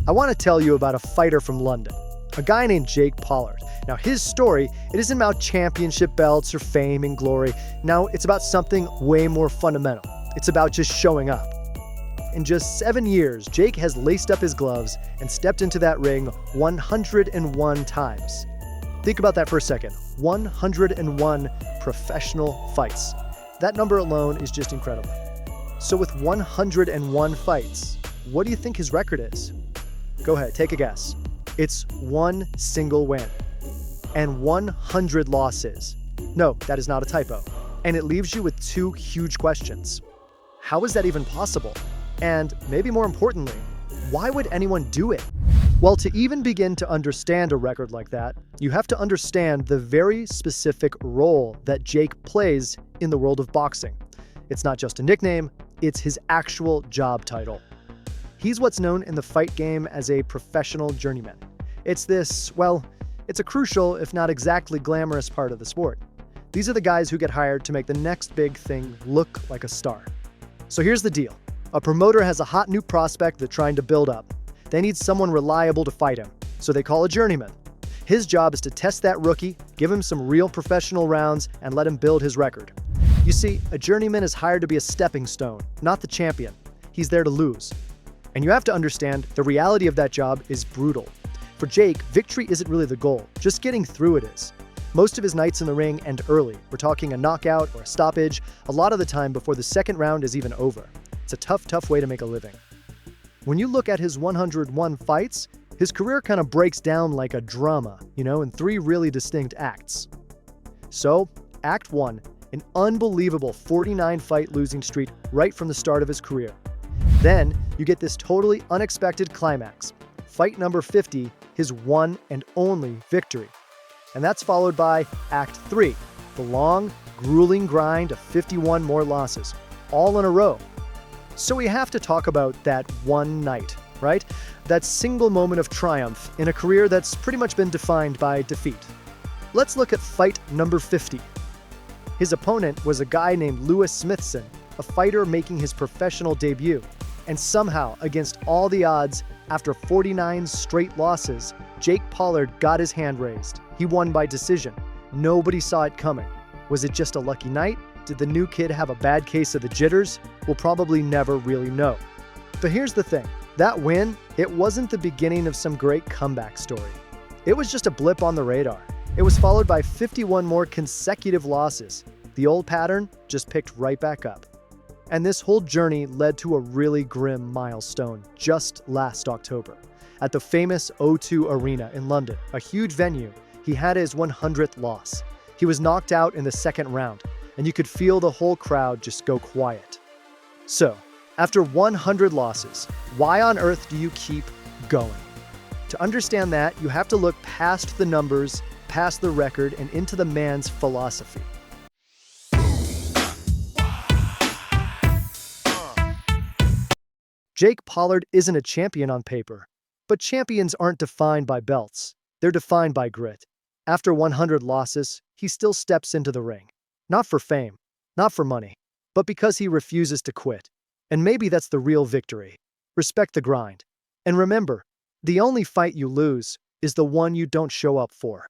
I want to tell you about a fighter from London, a guy named Jake Pollard. Now, his story, it isn't about championship belts or fame and glory. Now, it's about something way more fundamental. It's about just showing up. In just 7 years, Jake has laced up his gloves and stepped into that ring 101 times. Think about that for a second. 101 professional fights. That number alone is just incredible. So with 101 fights, what do you think his record is? Go ahead, take a guess. It's one single win and 100 losses. No, that is not a typo. And it leaves you with two huge questions. How is that even possible? And maybe more importantly, why would anyone do it? Well, to even begin to understand a record like that, you have to understand the very specific role that Jake plays in the world of boxing. It's not just a nickname, it's his actual job title. He's what's known in the fight game as a professional journeyman. It's a crucial, if not exactly glamorous part of the sport. These are the guys who get hired to make the next big thing look like a star. So here's the deal. A promoter has a hot new prospect they're trying to build up. They need someone reliable to fight him, so they call a journeyman. His job is to test that rookie, give him some real professional rounds, and let him build his record. You see, a journeyman is hired to be a stepping stone, not the champion. He's there to lose. And you have to understand, the reality of that job is brutal. For Jake, victory isn't really the goal, just getting through it is. Most of his nights in the ring end early. We're talking a knockout or a stoppage, a lot of the time before the second round is even over. It's a tough way to make a living. When you look at his 101 fights, his career kind of breaks down like a drama, in 3 really distinct acts. So, Act 1, an unbelievable 49-fight losing streak right from the start of his career. Then, you get this totally unexpected climax. Fight number 50, his one and only victory. And that's followed by Act 3, the long, grueling grind of 51 more losses, all in a row. So we have to talk about that one night, right? That single moment of triumph in a career that's pretty much been defined by defeat. Let's look at fight number 50. His opponent was a guy named Lewis Smithson, a fighter making his professional debut. And somehow, against all the odds, after 49 straight losses, Jake Pollard got his hand raised. He won by decision. Nobody saw it coming. Was it just a lucky night? Did the new kid have a bad case of the jitters? We'll probably never really know. But here's the thing. That win, it wasn't the beginning of some great comeback story. It was just a blip on the radar. It was followed by 51 more consecutive losses. The old pattern just picked right back up. And this whole journey led to a really grim milestone just last October. At the famous O2 Arena in London, a huge venue, he had his 100th loss. He was knocked out in the second round, and you could feel the whole crowd just go quiet. So, after 100 losses, why on earth do you keep going? To understand that, you have to look past the numbers, past the record, and into the man's philosophy. Jake Pollard isn't a champion on paper, but champions aren't defined by belts. They're defined by grit. After 100 losses, he still steps into the ring. Not for fame, not for money, but because he refuses to quit. And maybe that's the real victory. Respect the grind. And remember, the only fight you lose is the one you don't show up for.